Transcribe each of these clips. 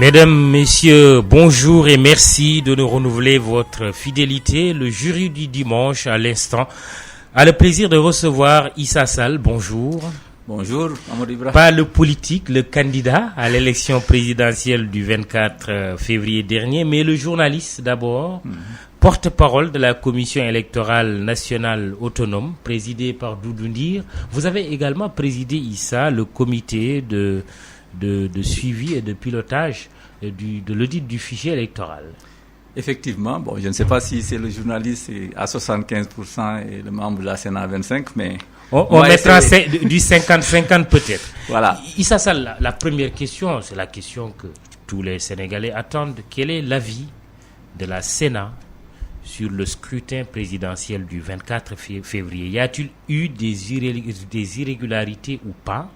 Mesdames, Messieurs, bonjour et merci de nous renouveler votre fidélité. Le jury du dimanche, à l'instant, a le plaisir de recevoir Issa Sall. Bonjour. Bonjour, Amadou Ibrahim. Pas le politique, le candidat à l'élection présidentielle du 24 février dernier, mais le journaliste d'abord, porte-parole de la Commission électorale nationale autonome, présidée par Doudou Ndir. Vous avez également présidé, Issa, le comité de suivi et de pilotage de l'audit du fichier électoral. Effectivement, je ne sais pas si c'est le journaliste à 75% et le membre de la Sénat à 25%, mais... On mettra du 50-50 peut-être. Voilà. Issa Sall, la première question, c'est la question que tous les Sénégalais attendent. Quel est l'avis de la Sénat sur le scrutin présidentiel du 24 février? Y a-t-il eu des irrégularités ou pas,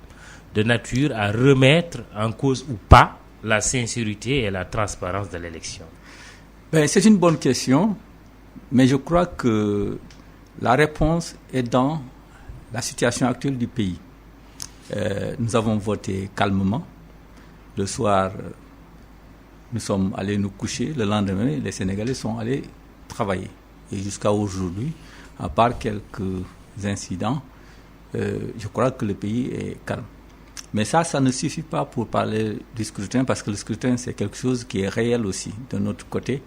de nature à remettre en cause ou pas la sincérité et la transparence de l'élection? C'est une bonne question, mais je crois que la réponse est dans la situation actuelle du pays. Nous avons voté calmement. Le soir, nous sommes allés nous coucher. Le lendemain, les Sénégalais sont allés travailler. Et jusqu'à aujourd'hui, à part quelques incidents, je crois que le pays est calme. Mais ça ne suffit pas pour parler du scrutin, parce que le scrutin, c'est quelque chose qui est réel aussi. De notre côté,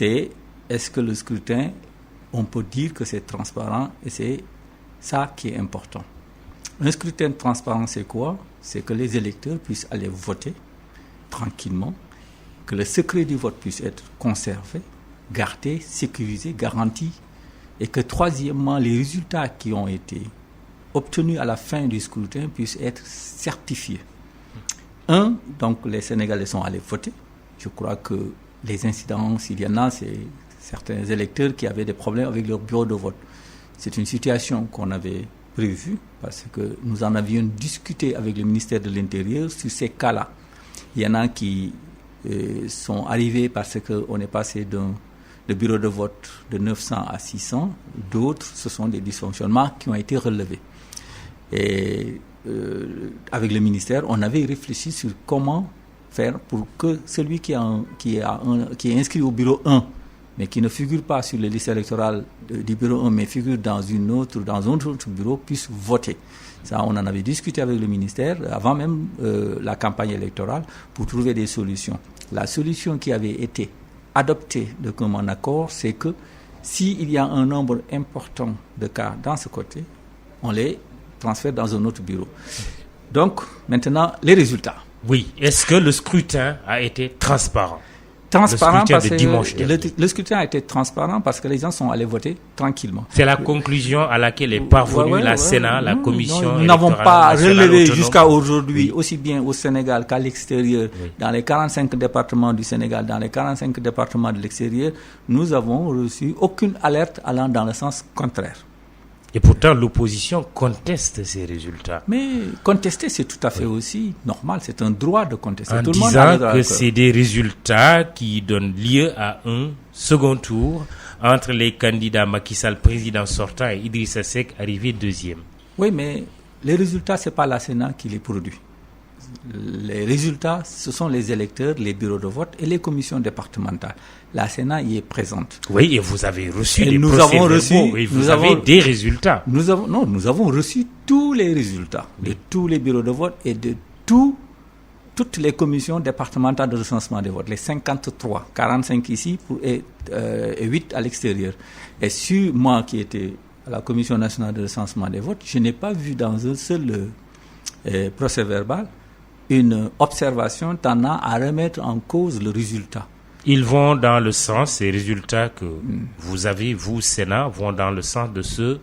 est-ce que le scrutin, on peut dire que c'est transparent, et c'est ça qui est important. Un scrutin transparent, c'est quoi? C'est que les électeurs puissent aller voter tranquillement, que le secret du vote puisse être conservé, gardé, sécurisé, garanti, et que troisièmement, les résultats qui ont été obtenus à la fin du scrutin puissent être certifiés. Donc les Sénégalais sont allés voter. Je crois que les incidents, s'il y en a, c'est certains électeurs qui avaient des problèmes avec leur bureau de vote. C'est une situation qu'on avait prévue parce que nous en avions discuté avec le ministère de l'Intérieur sur ces cas-là. Il y en a qui sont arrivés parce qu'on est passé de bureau de vote de 900 à 600. D'autres, ce sont des dysfonctionnements qui ont été relevés. Et avec le ministère, on avait réfléchi sur comment faire pour que celui qui est inscrit au bureau 1, mais qui ne figure pas sur les listes électorales du bureau 1, mais figure dans un autre bureau, puisse voter. Ça, on en avait discuté avec le ministère avant même la campagne électorale pour trouver des solutions. La solution qui avait été adoptée de commun accord, c'est que s'il y a un nombre important de cas dans ce côté, on les transfère dans un autre bureau. Donc, maintenant, les résultats. Oui. Est-ce que le scrutin a été transparent? Transparent parce que le scrutin a été transparent parce que les gens sont allés voter tranquillement. C'est la conclusion à laquelle est parvenue la Sénat, la Commission électorale. Nous n'avons pas relevé autonome jusqu'à aujourd'hui, aussi bien au Sénégal qu'à l'extérieur, dans les 45 départements du Sénégal, dans les 45 départements de l'extérieur, nous avons reçu aucune alerte allant dans le sens contraire. Et pourtant, l'opposition conteste ces résultats. Mais contester, c'est tout à fait aussi normal. C'est un droit de contester. En tout le disant monde que c'est des résultats qui donnent lieu à un second tour entre les candidats Macky Sall, président sortant, et Idrissa Seck, arrivé deuxième. Oui, mais les résultats, ce n'est pas la Sénat qui les produit. Les résultats, ce sont les électeurs, les bureaux de vote et les commissions départementales. La Sénat y est présente. Oui, et vous avez reçu et des procès-verbaux, et vous avez des résultats. Nous avons reçu tous les résultats de tous les bureaux de vote et de toutes les commissions départementales de recensement des votes. Les 53, 45 ici et 8 à l'extérieur. Et sur moi qui étais à la Commission nationale de recensement des votes, je n'ai pas vu dans un seul procès-verbal une observation tendant à remettre en cause le résultat. Ils vont dans le sens, ces résultats que vous avez, vous, Sénat, vont dans le sens de se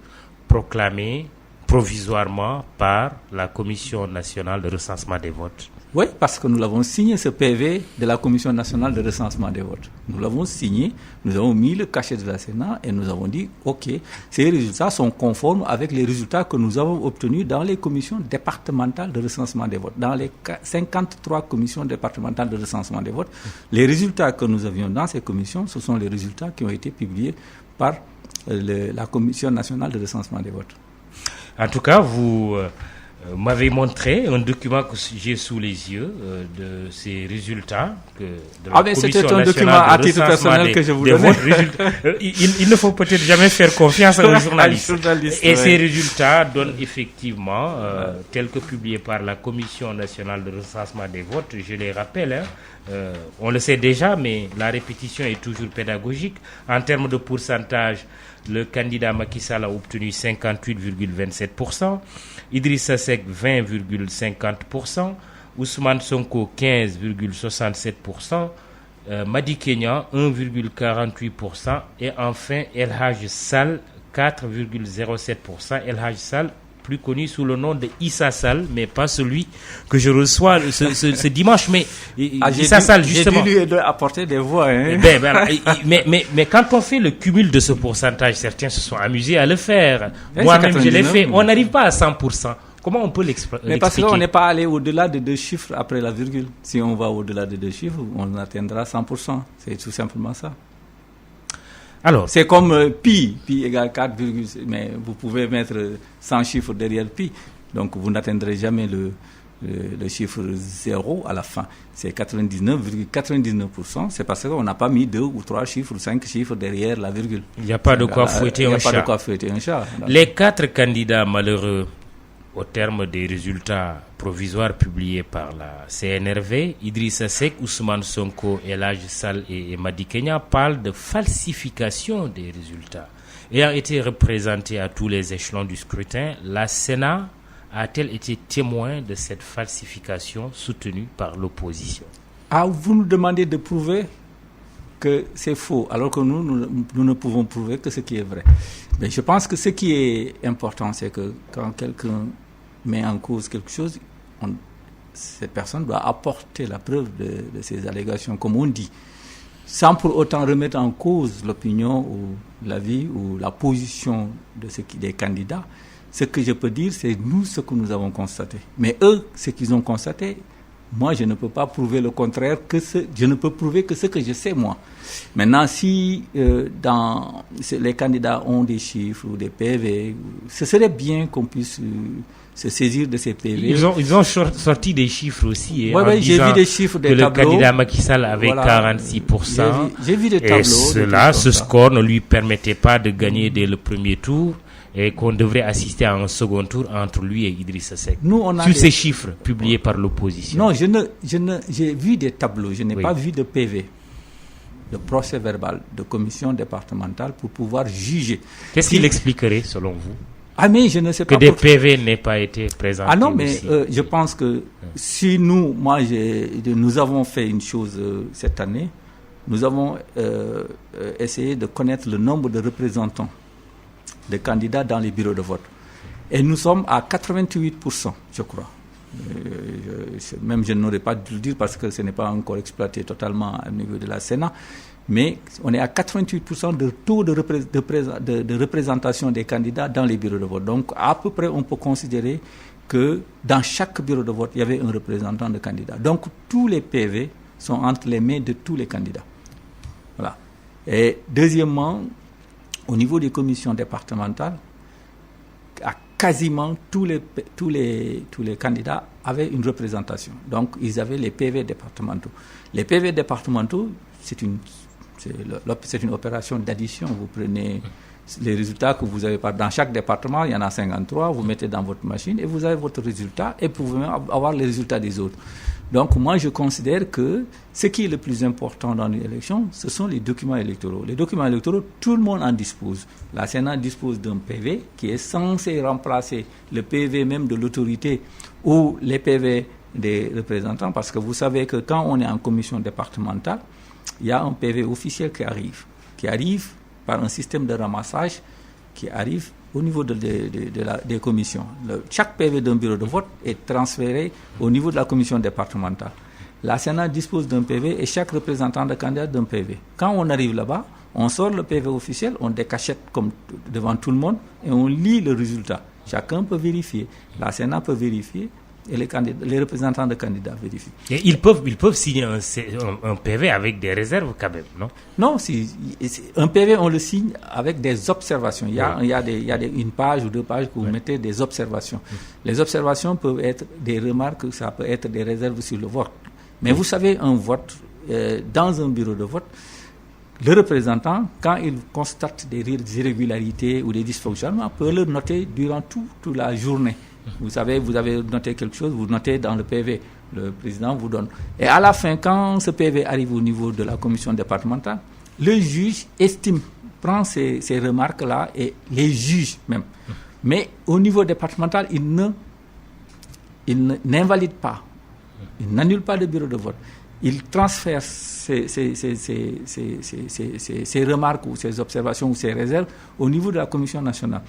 proclamer provisoirement par la Commission nationale de recensement des votes. Oui, parce que nous l'avons signé, ce PV de la Commission nationale de recensement des votes. Nous l'avons signé, nous avons mis le cachet de la Sénat et nous avons dit, OK, ces résultats sont conformes avec les résultats que nous avons obtenus dans les commissions départementales de recensement des votes. Dans les 53 commissions départementales de recensement des votes, les résultats que nous avions dans ces commissions, ce sont les résultats qui ont été publiés par la Commission nationale de recensement des votes. En tout cas, vous m'avait montré un document que j'ai sous les yeux de ces résultats de la Commission c'était un nationale document à de titre recensement personnel que je vous donnais. Il ne faut peut-être jamais faire confiance aux journalistes. Et ces ouais. résultats donnent effectivement, tels que publiés par la Commission nationale de recensement des votes, je les rappelle, on le sait déjà, mais la répétition est toujours pédagogique. En termes de pourcentage, le candidat Macky Sall a obtenu 58,27%, Idrissa Seck 20,50%, Ousmane Sonko 15,67%, Madi Kenya 1,48% et enfin El Hadj Sall 4,07%. El Hadj Sall, plus connu sous le nom de Issa Sall, mais pas celui que je reçois ce dimanche. Mais Issa Sall, justement. J'ai dû lui apporter des voix. Hein. Mais quand on fait le cumul de ce pourcentage, certains se sont amusés à le faire. Et Moi-même, je l'ai fait. On n'arrive pas à 100%. Comment on peut l'expliquer? Mais parce qu'on n'est pas allé au-delà de 2 chiffres après la virgule. Si on va au-delà de 2 chiffres, on atteindra 100%. C'est tout simplement ça. Alors, c'est comme pi égale 4, mais vous pouvez mettre 100 chiffres derrière pi. Donc vous n'atteindrez jamais le chiffre 0 à la fin. C'est 99,99%. C'est parce qu'on n'a pas mis 2 ou 3 chiffres ou 5 chiffres derrière la virgule. Il n'y a pas de quoi fouetter un chat. Il n'y a pas de quoi fouetter un chat. Les 4 candidats malheureux, au terme des résultats provisoires publiés par la CNRV, Idrissa Seck, Ousmane Sonko, El Hadj Sall et Madi Kenya parlent de falsification des résultats. Ayant été représentés à tous les échelons du scrutin, la Sénat a-t-elle été témoin de cette falsification soutenue par l'opposition? Vous nous demandez de prouver que c'est faux, alors que nous ne pouvons prouver que ce qui est vrai. Mais je pense que ce qui est important, c'est que quand quelqu'un met en cause quelque chose, cette personne doit apporter la preuve de ces allégations, comme on dit, sans pour autant remettre en cause l'opinion ou l'avis ou la position des candidats. Ce que je peux dire, c'est nous ce que nous avons constaté. Mais eux, ce qu'ils ont constaté, moi, je ne peux pas prouver le contraire, je ne peux prouver que ce que je sais, moi. Maintenant, si les candidats ont des chiffres ou des PV, ce serait bien qu'on puisse se saisir de ces PV. Ils ont sorti des chiffres aussi. Oui, j'ai vu des chiffres, des tableaux. Le candidat Macky Sall avait 46%. J'ai vu des tableaux. Et ce score ne lui permettait pas de gagner dès le premier tour. Et qu'on devrait assister à un second tour entre lui et Idrissa Seck. Sur ces chiffres publiés par l'opposition. Non, j'ai vu des tableaux, je n'ai pas vu de PV, de procès verbal, de commission départementale pour pouvoir juger. Qu'est-ce qu'il expliquerait selon vous? Mais je ne sais pas. Que des PV n'aient pas été présentés. Non, mais je pense que si nous avons fait une chose cette année, nous avons essayé de connaître le nombre de représentants de candidats dans les bureaux de vote. Et nous sommes à 88%, je crois. Même je n'aurais pas dû le dire parce que ce n'est pas encore exploité totalement au niveau de la Sénat, mais on est à 88% de taux de représentation des candidats dans les bureaux de vote. Donc à peu près, on peut considérer que dans chaque bureau de vote, il y avait un représentant de candidat. Donc tous les PV sont entre les mains de tous les candidats. Voilà. Et deuxièmement, au niveau des commissions départementales, quasiment tous les candidats avaient une représentation. Donc, ils avaient les PV départementaux. Les PV départementaux, c'est une opération d'addition. Vous prenez les résultats que vous avez dans chaque département, il y en a 53, vous mettez dans votre machine et vous avez votre résultat et vous pouvez avoir les résultats des autres. Donc moi je considère que ce qui est le plus important dans l'élection, ce sont les documents électoraux. Les documents électoraux, tout le monde en dispose. La Sénat dispose d'un PV qui est censé remplacer le PV même de l'autorité ou les PV des représentants, parce que vous savez que quand on est en commission départementale, il y a un PV officiel qui arrive par un système de ramassage qui arrive au niveau des commissions. Chaque PV d'un bureau de vote est transféré au niveau de la commission départementale. La Sénat dispose d'un PV et chaque représentant de candidat d'un PV. Quand on arrive là-bas, on sort le PV officiel, on décachette comme devant tout le monde et on lit le résultat. Chacun peut vérifier. La Sénat peut vérifier et les représentants de candidats vérifient. Et ils peuvent signer un PV avec des réserves quand même, non? Non, un PV, on le signe avec des observations. Il y a une page ou 2 pages que vous mettez des observations. Les observations peuvent être des remarques, ça peut être des réserves sur le vote. Mais vous savez, un vote, dans un bureau de vote, le représentant, quand il constate des irrégularités ou des dysfonctionnements, peut le noter durant toute la journée. Vous savez, vous avez noté quelque chose, vous notez dans le PV. Le président vous donne. Et à la fin, quand ce PV arrive au niveau de la commission départementale, le juge prend ces remarques-là et les juge même. Mais au niveau départemental, il n'invalide pas, il n'annule pas le bureau de vote. Il transfère ces remarques ou ces observations ou ces réserves au niveau de la commission nationale.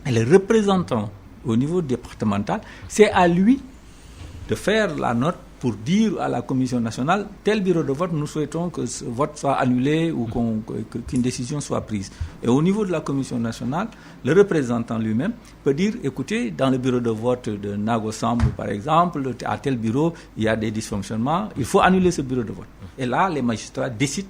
Et le représentant au niveau départemental, c'est à lui de faire la note pour dire à la commission nationale, tel bureau de vote, nous souhaitons que ce vote soit annulé ou qu'une décision soit prise. Et au niveau de la commission nationale, le représentant lui-même peut dire, écoutez, dans le bureau de vote de Nago-Samb, par exemple, à tel bureau, il y a des dysfonctionnements, il faut annuler ce bureau de vote. Et là, les magistrats décident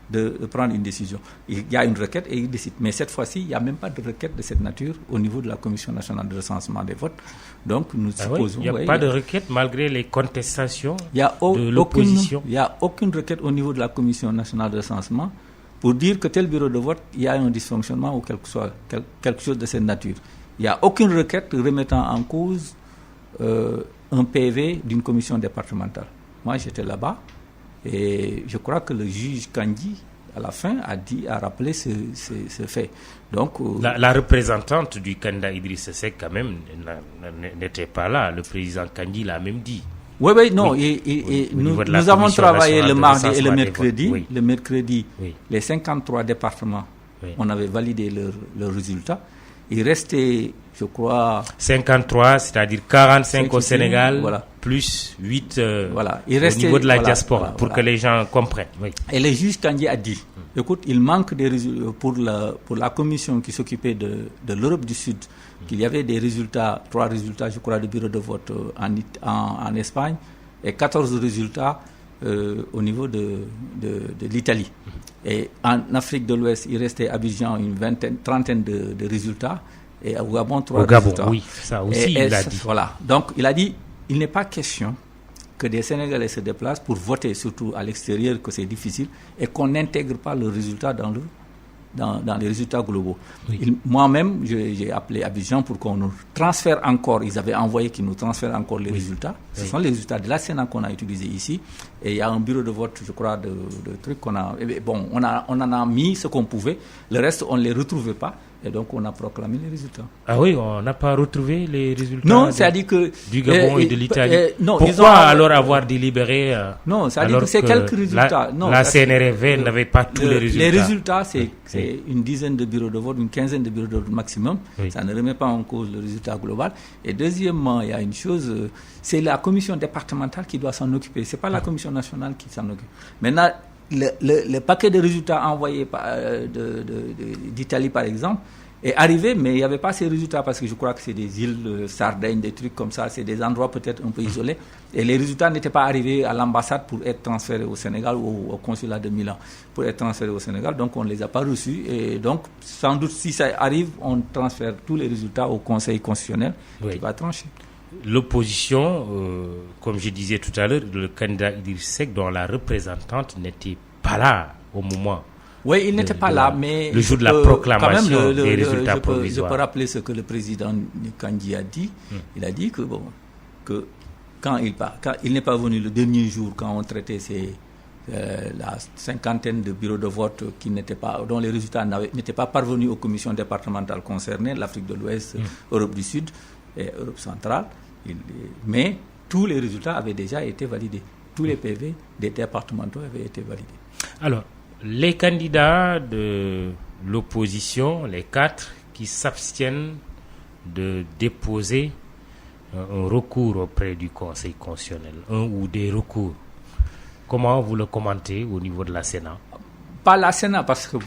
de prendre une décision. Il y a une requête et ils décident. Mais cette fois-ci, il n'y a même pas de requête de cette nature au niveau de la Commission nationale de recensement des votes. Donc, nous supposons... Il n'y a pas de requête malgré les contestations de l'opposition. Il n'y a aucune requête au niveau de la Commission nationale de recensement pour dire que tel bureau de vote, il y a un dysfonctionnement ou quelque chose de cette nature. Il n'y a aucune requête remettant en cause un PV d'une commission départementale. Moi, j'étais là-bas. Et je crois que le juge Kandji, à la fin, a rappelé ce fait. Donc, la représentante du candidat Idriss Seck, quand même, n'était pas là. Le président Kandji l'a même dit. Oui, non. Et nous avons travaillé le mardi et le mercredi. Oui. Le mercredi, les 53 départements, on avait validé leurs résultats. Il restait, je crois... 53, c'est-à-dire 45 au Sénégal, plus 8 au niveau de la diaspora, pour que les gens comprennent. Oui. Et le juge Kandji a dit, écoute, il manque des résultats pour la commission qui s'occupait de l'Europe du Sud, qu'il y avait des résultats, 3 résultats, je crois, de bureau de vote en Espagne, et 14 résultats au niveau de l'Italie. Et en Afrique de l'Ouest, il restait à Abidjan une trentaine de résultats, et au Gabon, 3 résultats. Oui, ça aussi, il a dit. Voilà. Donc, il a dit, il n'est pas question que des Sénégalais se déplacent pour voter, surtout à l'extérieur, que c'est difficile, et qu'on n'intègre pas le résultat dans les résultats globaux. Oui. Moi-même, j'ai appelé Abidjan pour qu'on nous transfère encore, ils avaient envoyé qu'ils nous transfèrent encore les résultats. Ce sont les résultats de la Sénat qu'on a utilisés ici. Et il y a un bureau de vote, je crois, de trucs qu'on a... Bon, on en a mis ce qu'on pouvait. Le reste, on ne les retrouvait pas. Et donc, on a proclamé les résultats. Ah oui, on n'a pas retrouvé les résultats du Gabon et de l'Italie. Pourquoi alors avoir délibéré non, c'est-à-dire que c'est quelques résultats. La CNRV n'avait pas tous les résultats. Les résultats, c'est une dizaine de bureaux de vote, une quinzaine de bureaux de vote maximum. Oui. Ça ne remet pas en cause le résultat global. Et deuxièmement, il y a une chose, c'est la commission départementale qui doit s'en occuper. Ce n'est pas la commission nationale qui s'en occupe. Maintenant, le paquet de résultats envoyés d'Italie, par exemple, est arrivé, mais il n'y avait pas ces résultats parce que je crois que c'est des îles, Sardaigne, des trucs comme ça, c'est des endroits peut-être un peu isolés. Et les résultats n'étaient pas arrivés à l'ambassade pour être transférés au Sénégal ou au consulat de Milan pour être transférés au Sénégal. Donc, on ne les a pas reçus. Et donc, sans doute, si ça arrive, on transfère tous les résultats au Conseil constitutionnel qui va trancher. L'opposition, comme je disais tout à l'heure, le candidat Idriss Seck, dont la représentante n'était pas là au moment. Oui, il n'était pas là, mais le jour de la proclamation des résultats provisoires. Je peux rappeler ce que le président Kandji a dit. Il a dit que quand il n'est pas venu le dernier jour, quand on traitait la cinquantaine de bureaux de vote dont les résultats n'étaient pas parvenus aux commissions départementales concernées, l'Afrique de l'Ouest, Europe du Sud et Europe centrale, mais tous les résultats avaient déjà été validés. Tous les PV des départementaux avaient été validés. Alors, les candidats de l'opposition, les 4 qui s'abstiennent de déposer un recours auprès du Conseil constitutionnel, un ou des recours, comment vous le commentez au niveau de la Sénat? Pas la Sénat, parce que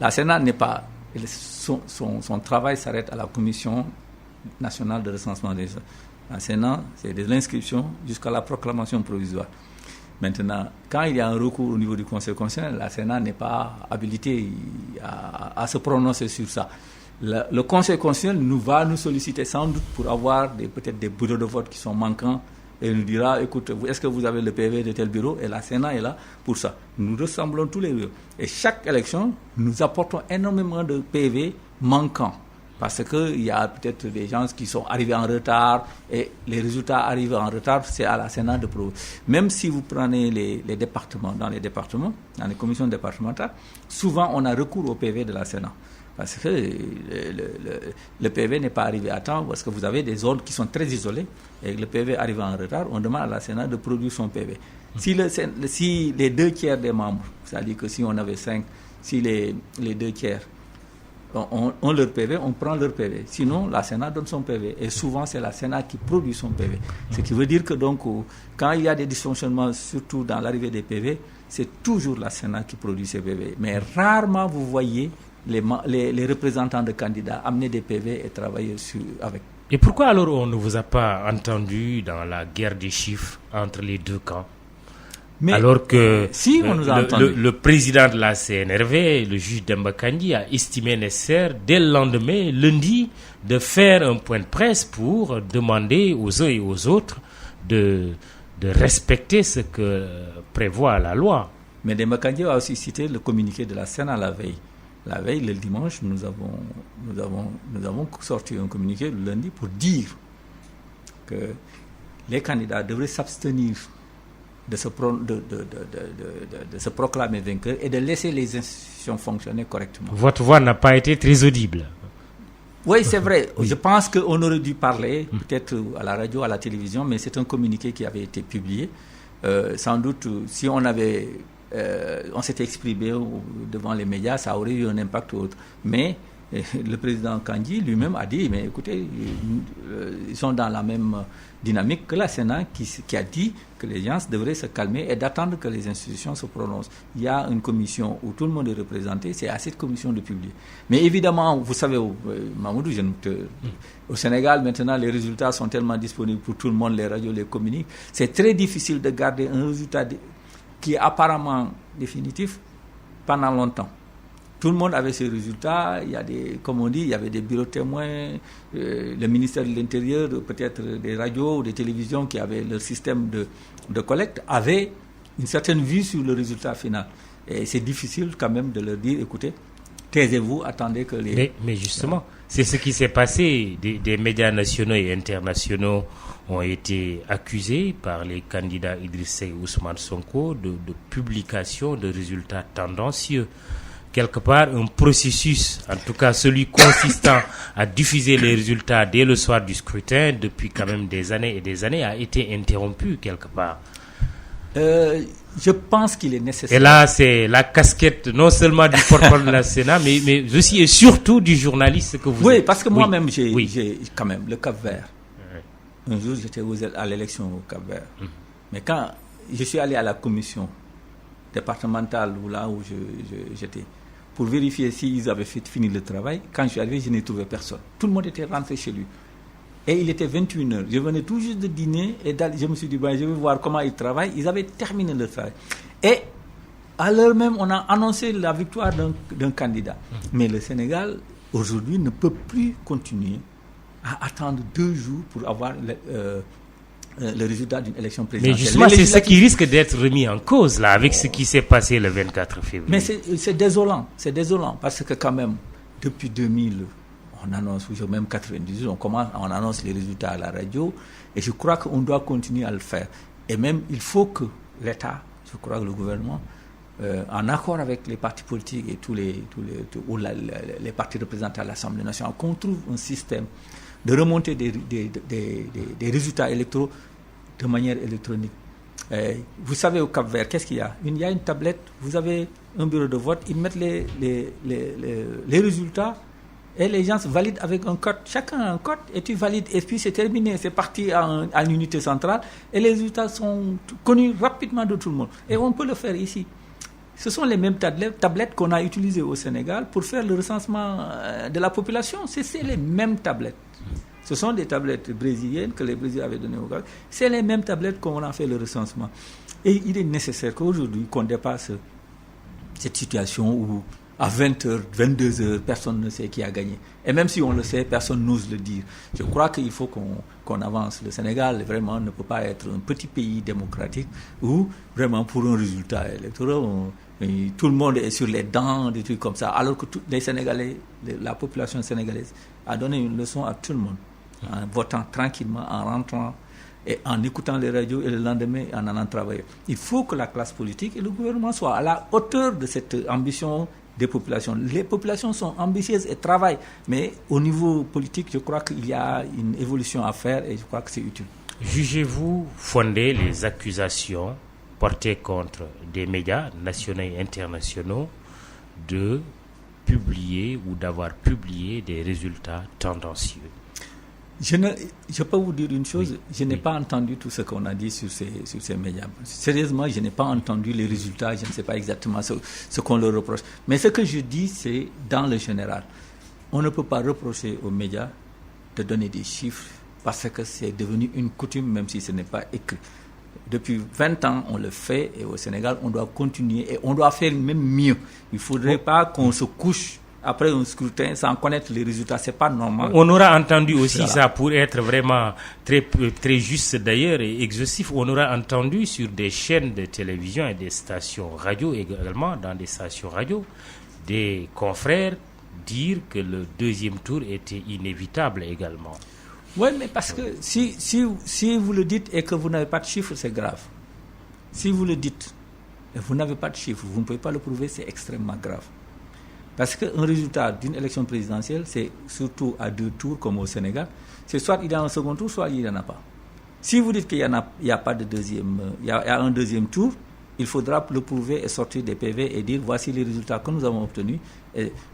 la Sénat n'est pas... Son travail s'arrête à la commission national de recensement des gens. La Sénat, c'est de l'inscription jusqu'à la proclamation provisoire. Maintenant, quand il y a un recours au niveau du Conseil constitutionnel, la Sénat n'est pas habilité à se prononcer sur ça. Le Conseil constitutionnel va nous solliciter sans doute pour avoir peut-être des bureaux de vote qui sont manquants et nous dira, écoute, est-ce que vous avez le PV de tel bureau? Et la Sénat est là pour ça. Nous ressemblons tous les bureaux. Et chaque élection, nous apportons énormément de PV manquants. Parce qu'il y a peut-être des gens qui sont arrivés en retard et les résultats arrivent en retard, c'est à la Sénat de prouver. Même si vous prenez les départements, dans les commissions départementales, souvent on a recours au PV de la Sénat. Parce que le PV n'est pas arrivé à temps, parce que vous avez des zones qui sont très isolées, et que le PV arrive en retard, on demande à la Sénat de produire son PV. Si les 2 tiers des membres, c'est-à-dire que si on avait 5, si les 2 tiers ont leur PV, on prend leur PV. Sinon, la Sénat donne son PV. Et souvent, c'est la Sénat qui produit son PV. Ce qui veut dire que donc, quand il y a des dysfonctionnements, surtout dans l'arrivée des PV, c'est toujours la Sénat qui produit ses PV. Mais rarement, vous voyez les représentants de candidats amener des PV et travailler avec. Et pourquoi alors on ne vous a pas entendu dans la guerre des chiffres entre les deux camps? Mais alors que si on nous a le président de la CNRV, le juge Demba Kandji, a estimé nécessaire dès le lendemain, lundi, de faire un point de presse pour demander aux uns et aux autres de respecter ce que prévoit la loi. Mais Demba Kandji a aussi cité le communiqué de la Sénat la veille. La veille, le dimanche, nous avons sorti un communiqué le lundi pour dire que les candidats devraient s'abstenir de se proclamer vainqueur et de laisser les institutions fonctionner correctement. Votre voix n'a pas été très audible. Oui, c'est vrai. Oui. Je pense qu'on aurait dû parler, peut-être à la radio, à la télévision, mais c'est un communiqué qui avait été publié. Sans doute, si on s'était exprimé devant les médias, ça aurait eu un impact ou autre. Mais le président Kandji lui-même a dit, mais écoutez, ils sont dans la même dynamique que la Sénat qui a dit que les gens devraient se calmer et d'attendre que les institutions se prononcent. Il y a une commission où tout le monde est représenté, c'est à cette commission de publier. Mais évidemment, vous savez, Mamoudou, au Sénégal, maintenant, les résultats sont tellement disponibles pour tout le monde, les radios les communiquent. C'est très difficile de garder un résultat qui est apparemment définitif pendant longtemps. Tout le monde avait ses résultats, comme on dit, il y avait des bureaux témoins, le ministère de l'Intérieur, peut-être des radios ou des télévisions qui avaient leur système de collecte, avaient une certaine vue sur le résultat final. Et c'est difficile quand même de leur dire, écoutez, taisez-vous, attendez que les... Mais justement, c'est ce qui s'est passé. Des médias nationaux et internationaux ont été accusés par les candidats Idriss Seck et Ousmane Sonko de publication de résultats tendancieux. Quelque part, un processus, en tout cas celui consistant à diffuser les résultats dès le soir du scrutin, depuis quand même des années et des années, a été interrompu quelque part. Je pense qu'il est nécessaire. Et là, c'est la casquette non seulement du porte-parole de la Sénat, mais aussi et surtout du journaliste que vous êtes. Oui, parce que moi-même, j'ai quand même le Cap-Vert. Un jour, j'étais à l'élection au Cap-Vert. Mais quand je suis allé à la commission départementale, là où j'étais, pour vérifier s'ils avaient fini le travail, quand je suis arrivé, je n'ai trouvé personne. Tout le monde était rentré chez lui. Et il était 21h. Je venais tout juste de dîner et je me suis dit, je vais voir comment ils travaillent. Ils avaient terminé le travail. Et à l'heure même, on a annoncé la victoire d'un candidat. Mais le Sénégal, aujourd'hui, ne peut plus continuer à attendre 2 jours pour avoir le résultat d'une élection présidentielle. Mais justement, c'est ce qui risque d'être remis en cause, là, avec ce qui s'est passé le 24 février. Mais c'est désolant. C'est désolant parce que quand même, depuis 2000... on annonce, même 98, on annonce les résultats à la radio, et je crois qu'on doit continuer à le faire. Et même, il faut que l'État, je crois que le gouvernement, en accord avec les partis politiques et les partis représentés à l'Assemblée nationale, qu'on trouve un système de remontée des résultats électoraux de manière électronique. Vous savez, au Cap-Vert, qu'est-ce qu'il y a? Il y a une tablette, vous avez un bureau de vote, ils mettent les résultats, et les gens valident avec un code. Chacun a un code et tu valides. Et puis c'est terminé. C'est parti à l'unité centrale. Et les résultats sont connus rapidement de tout le monde. Et on peut le faire ici. Ce sont les mêmes tablettes qu'on a utilisées au Sénégal pour faire le recensement de la population. C'est les mêmes tablettes. Ce sont des tablettes brésiliennes que les Brésiliens avaient données au Gabon. C'est les mêmes tablettes qu'on a fait le recensement. Et il est nécessaire qu'aujourd'hui, qu'on dépasse cette situation où à 20h, 22h, personne ne sait qui a gagné. Et même si on le sait, personne n'ose le dire. Je crois qu'il faut qu'on avance. Le Sénégal, vraiment, ne peut pas être un petit pays démocratique où, vraiment, pour un résultat électoral, tout le monde est sur les dents, des trucs comme ça. Alors que tous les Sénégalais, la population sénégalaise a donné une leçon à tout le monde, en votant tranquillement, en rentrant et en écoutant les radios, et le lendemain en allant travailler. Il faut que la classe politique et le gouvernement soient à la hauteur de cette ambition des populations. Les populations sont ambitieuses et travaillent, mais au niveau politique, je crois qu'il y a une évolution à faire et je crois que c'est utile. Jugez-vous fondées les accusations portées contre des médias nationaux et internationaux de publier ou d'avoir publié des résultats tendancieux? Je peux vous dire une chose, je n'ai pas entendu tout ce qu'on a dit sur ces médias. Sérieusement, je n'ai pas entendu les résultats, je ne sais pas exactement ce qu'on leur reproche. Mais ce que je dis, c'est dans le général. On ne peut pas reprocher aux médias de donner des chiffres parce que c'est devenu une coutume, même si ce n'est pas écrit. Depuis 20 ans, on le fait et au Sénégal, on doit continuer et on doit faire même mieux. Il ne faudrait pas qu'on se couche après un scrutin sans connaître les résultats, c'est pas normal. On aura entendu aussi ça pour être vraiment très, très juste d'ailleurs et exhaustif. On aura entendu sur des chaînes de télévision et des stations radio également, dans des stations radio, des confrères dire que le deuxième tour était inévitable également. Oui, mais parce que si vous le dites et que vous n'avez pas de chiffres, c'est grave. Si vous le dites et vous n'avez pas de chiffres, vous ne pouvez pas le prouver, c'est extrêmement grave. Parce qu'un résultat d'une élection présidentielle, c'est surtout à 2 tours comme au Sénégal, c'est soit il y a un second tour, soit il n'y en a pas. Si vous dites qu'il n'y a pas de deuxième, il y a un deuxième tour, il faudra le prouver et sortir des PV et dire voici les résultats que nous avons obtenus.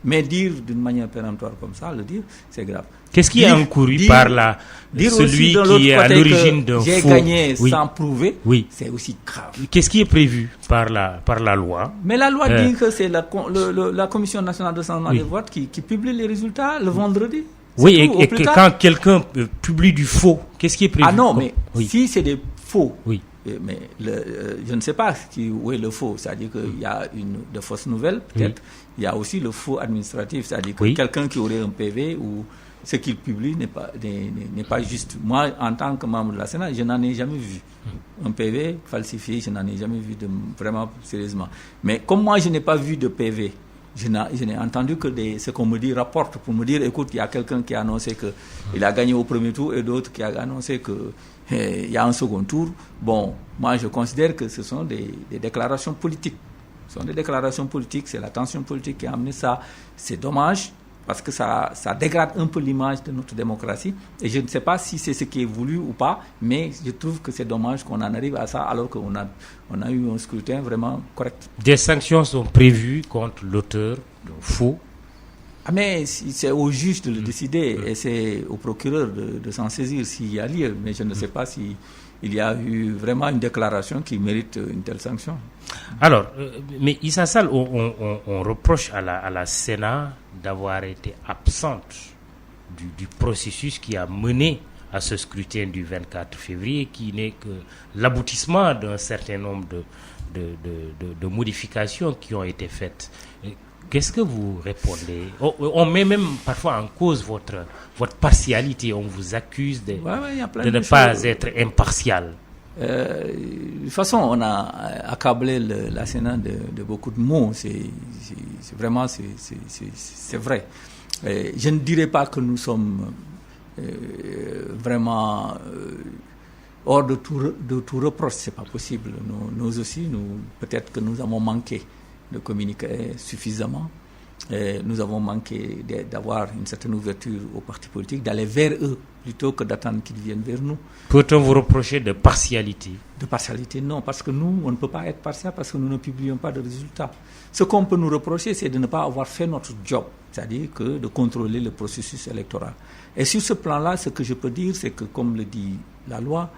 Mais dire d'une manière péremptoire comme ça, le dire, c'est grave. Qu'est-ce qui est encouru par là celui qui est à l'origine d'un faux? J'ai gagné sans prouver, c'est aussi grave. Qu'est-ce qui est prévu par la loi? Mais la loi dit que c'est la Commission nationale de recensement des votes qui publie les résultats le vendredi. Oui, et quand quelqu'un publie du faux, qu'est-ce qui est prévu? Ah non, mais si c'est des faux, mais je ne sais pas où est le faux. C'est-à-dire qu'il y a de fausses nouvelles, peut-être. Il y a aussi le faux administratif, c'est-à-dire que quelqu'un qui aurait un PV ou ce qu'il publie n'est pas juste. Moi, en tant que membre de la Sénat, je n'en ai jamais vu. Un PV falsifié, je n'en ai jamais vu vraiment sérieusement. Mais comme moi, je n'ai pas vu de PV, je n'ai entendu que ce qu'on me dit rapporte pour me dire, écoute, il y a quelqu'un qui a annoncé qu'il a gagné au premier tour et d'autres qui a annoncé qu'il y a un second tour. Bon, moi, je considère que ce sont des déclarations politiques. Ce sont des déclarations politiques, c'est la tension politique qui a amené ça. C'est dommage parce que ça dégrade un peu l'image de notre démocratie. Et je ne sais pas si c'est ce qui est voulu ou pas, mais je trouve que c'est dommage qu'on en arrive à ça alors qu'on a eu un scrutin vraiment correct. Des sanctions sont prévues contre l'auteur de faux. Mais c'est au juge de le décider et c'est au procureur de s'en saisir s'il y a lieu. Mais je ne sais pas si il y a eu vraiment une déclaration qui mérite une telle sanction. Alors, mais Issa Sall, on reproche à la Sénat d'avoir été absente du processus qui a mené à ce scrutin du 24 février, qui n'est que l'aboutissement d'un certain nombre de modifications qui ont été faites. Qu'est-ce que vous répondez? On met même parfois en cause votre partialité. On vous accuse de ne pas être impartial. De toute façon, on a accablé la Sénat de beaucoup de mots. C'est vraiment, c'est vrai. Je ne dirais pas que nous sommes vraiment hors de tout reproche. C'est pas possible. Nous aussi, peut-être que nous avons manqué de communiquer suffisamment. Nous avons manqué d'avoir une certaine ouverture aux partis politiques, d'aller vers eux plutôt que d'attendre qu'ils viennent vers nous. Peut-on vous reprocher de partialité? De partialité, non, parce que nous, on ne peut pas être partial parce que nous ne publions pas de résultats. Ce qu'on peut nous reprocher, c'est de ne pas avoir fait notre job, c'est-à-dire que de contrôler le processus électoral. Et sur ce plan-là, ce que je peux dire, c'est que, comme le dit la loi,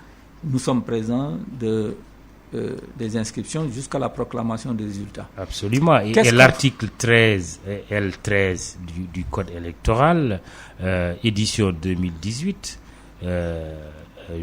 nous sommes présents de des inscriptions jusqu'à la proclamation des résultats. Absolument. Et l'article 13, L13 du Code électoral, édition 2018,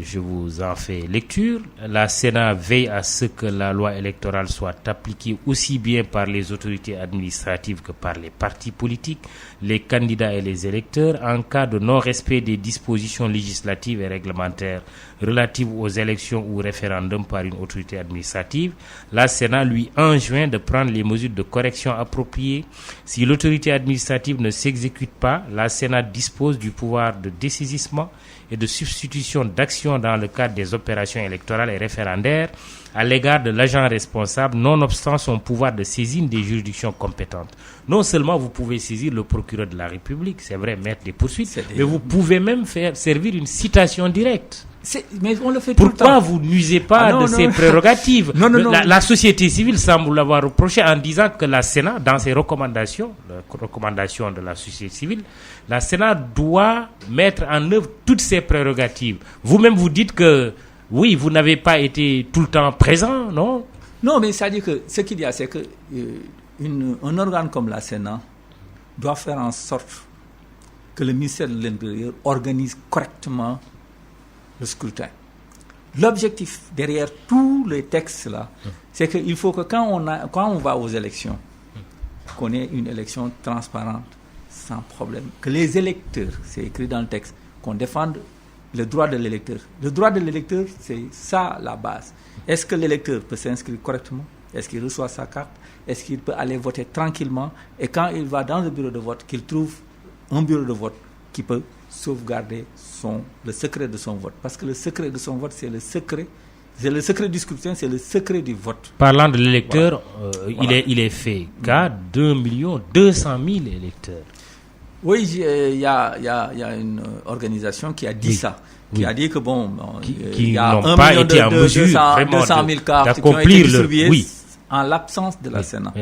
je vous en fais lecture. La Sénat veille à ce que la loi électorale soit appliquée aussi bien par les autorités administratives que par les partis politiques, les candidats et les électeurs en cas de non-respect des dispositions législatives et réglementaires relatives aux élections ou référendums par une autorité administrative. La Sénat lui enjoint de prendre les mesures de correction appropriées. Si l'autorité administrative ne s'exécute pas, la Sénat dispose du pouvoir de dessaisissement et de substitution d'actions dans le cadre des opérations électorales et référendaires à l'égard de l'agent responsable, nonobstant son pouvoir de saisine des juridictions compétentes. Non seulement vous pouvez saisir le procureur de la République, c'est vrai, mettre des poursuites, mais vous pouvez même servir une citation directe. Mais on le fait tout le temps. Pourquoi vous nuisez pas ces prérogatives? La société civile semble l'avoir reproché en disant que la Sénat, dans ses recommandations, les recommandations de la société civile, la Sénat doit mettre en œuvre toutes ses prérogatives. Vous-même, vous dites que, oui, vous n'avez pas été tout le temps présent, non? Non, mais ça dit que ce qu'il y a, c'est que un organe comme la Sénat doit faire en sorte que le ministère de l'Intérieur organise correctement le scrutin. L'objectif derrière tous les textes là, c'est qu'il faut que quand on va aux élections, qu'on ait une élection transparente, sans problème. Que les électeurs, c'est écrit dans le texte, qu'on défende le droit de l'électeur. Le droit de l'électeur, c'est ça la base. Est-ce que l'électeur peut s'inscrire correctement? Est-ce qu'il reçoit sa carte? Est-ce qu'il peut aller voter tranquillement? Et quand il va dans le bureau de vote, qu'il trouve un bureau de vote qui peut sauvegarder le secret de son vote. Parce que le secret de son vote, c'est le secret du scrutin, c'est le secret du vote. Parlant de l'électeur, voilà. il est fait cas 2 200 000 électeurs. Oui, il y a une organisation qui a dit ça. Qui a dit que qui n'ont pas été en mesure 200 000 cartes qui ont été distribuées en l'absence de la Sénat.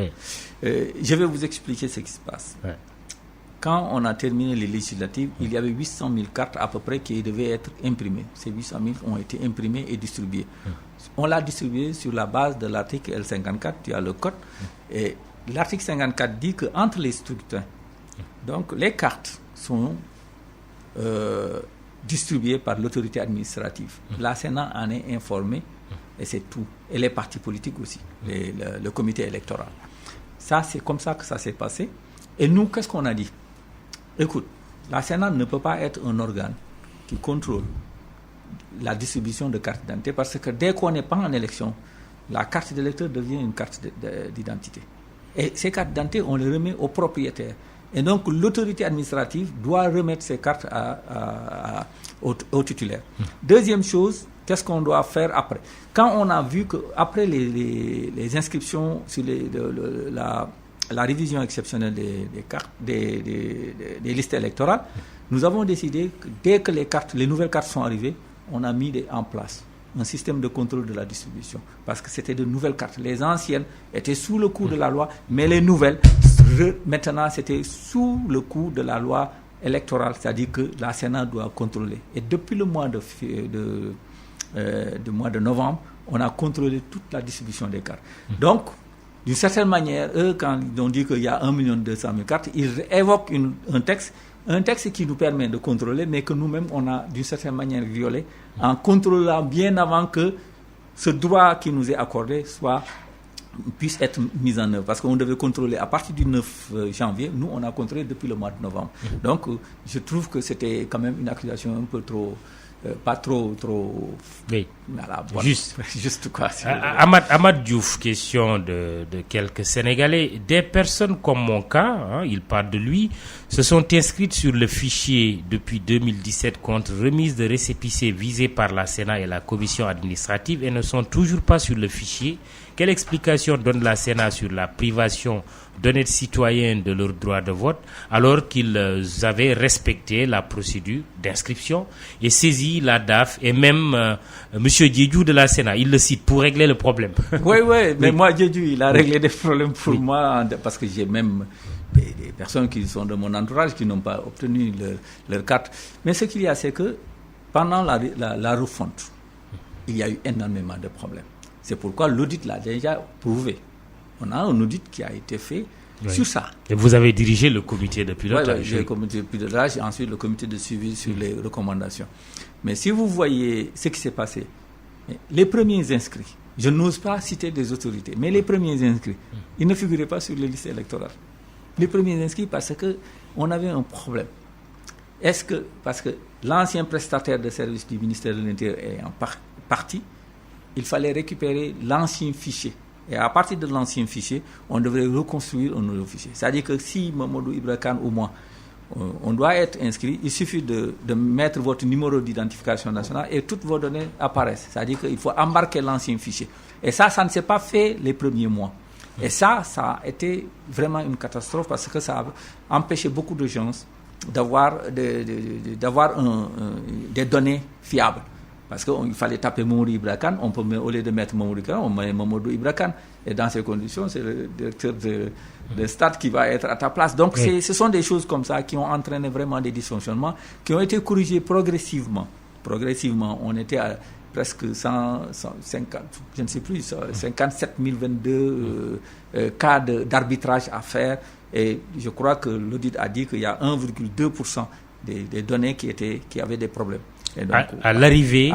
Je vais vous expliquer ce qui se passe. Quand on a terminé les législatives, il y avait 800 000 cartes à peu près qui devaient être imprimées. Ces 800 000 ont été imprimées et distribuées. On l'a distribué sur la base de l'article L54, tu as le code. Et l'article 54 dit qu'entre les scrutins, donc les cartes sont distribuées par l'autorité administrative. La Sénat en est informée et c'est tout. Et les partis politiques aussi, le comité électoral. Ça, c'est comme ça que ça s'est passé. Et nous, qu'est-ce qu'on a dit? Écoute, la Sénat ne peut pas être un organe qui contrôle la distribution de cartes d'identité parce que dès qu'on n'est pas en élection, la carte d'électeur devient une carte d'identité. Et ces cartes d'identité, on les remet aux propriétaires. Et donc, l'autorité administrative doit remettre ces cartes aux titulaires. Deuxième chose, qu'est-ce qu'on doit faire après? Quand on a vu qu'après les inscriptions sur la révision exceptionnelle des cartes, des listes électorales, nous avons décidé que dès que les nouvelles cartes sont arrivées, on a mis en place un système de contrôle de la distribution. Parce que c'était de nouvelles cartes. Les anciennes étaient sous le coup de la loi, mais les nouvelles, maintenant, c'était sous le coup de la loi électorale, c'est-à-dire que la Sénat doit contrôler. Et depuis le mois de novembre, on a contrôlé toute la distribution des cartes. Donc, d'une certaine manière, eux, quand ils ont dit qu'il y a 1 200 000 cartes, ils évoquent un texte qui nous permet de contrôler, mais que nous-mêmes, on a d'une certaine manière violé, en contrôlant bien avant que ce droit qui nous est accordé puisse être mis en œuvre. Parce qu'on devait contrôler à partir du 9 janvier, nous, on a contrôlé depuis le mois de novembre. Donc, je trouve que c'était quand même une accusation un peu trop... pas trop oui. Juste quoi. Ahmad Diouf, question de quelques Sénégalais. Des personnes comme mon cas, il parle de lui, se sont inscrites sur le fichier depuis 2017 contre remise de récépissé visé par la Sénat et la commission administrative et ne sont toujours pas sur le fichier. Quelle explication donne la Sénat sur la privation d'honnêtes citoyens de leur droit de vote alors qu'ils avaient respecté la procédure d'inscription et saisi la DAF et même M. Diédhiou de la Sénat, il le cite pour régler le problème. Oui, mais moi Diédhiou, il a réglé des problèmes pour moi parce que j'ai même des personnes qui sont de mon entourage qui n'ont pas obtenu leur carte. Mais ce qu'il y a, c'est que pendant la refonte, il y a eu énormément de problèmes. C'est pourquoi l'audit l'a déjà prouvé. On a un audit qui a été fait sur ça. Et vous avez dirigé le comité de pilotage. Oui, le comité de pilotage et ensuite le comité de suivi sur les recommandations. Mais si vous voyez ce qui s'est passé, les premiers inscrits, je n'ose pas citer des autorités, mais les premiers inscrits, ils ne figuraient pas sur les listes électorales. Les premiers inscrits parce qu'on avait un problème. Parce que l'ancien prestataire de service du ministère de l'Intérieur est en partie, il fallait récupérer l'ancien fichier. Et à partir de l'ancien fichier, on devrait reconstruire un nouveau fichier. C'est-à-dire que si Mamadou Ibra Kane ou moi, on doit être inscrit, il suffit de mettre votre numéro d'identification nationale et toutes vos données apparaissent. C'est-à-dire qu'il faut embarquer l'ancien fichier. Et ça ne s'est pas fait les premiers mois. Et ça a été vraiment une catastrophe parce que ça a empêché beaucoup de gens d'avoir des données fiables. Parce qu'il fallait taper Mamadou Ibra Kane, au lieu de mettre Mamadou Kane, on met Mamadou Ibra Kane. Et dans ces conditions, c'est le directeur de stade qui va être à ta place. Donc, ce sont des choses comme ça qui ont entraîné vraiment des dysfonctionnements, qui ont été corrigés progressivement. Progressivement, on était à presque 150, je ne sais plus, 57 022 cas d'arbitrage à faire. Et je crois que l'audit a dit qu'il y a 1,2% des données qui avaient des problèmes. Et donc, à l'arrivée,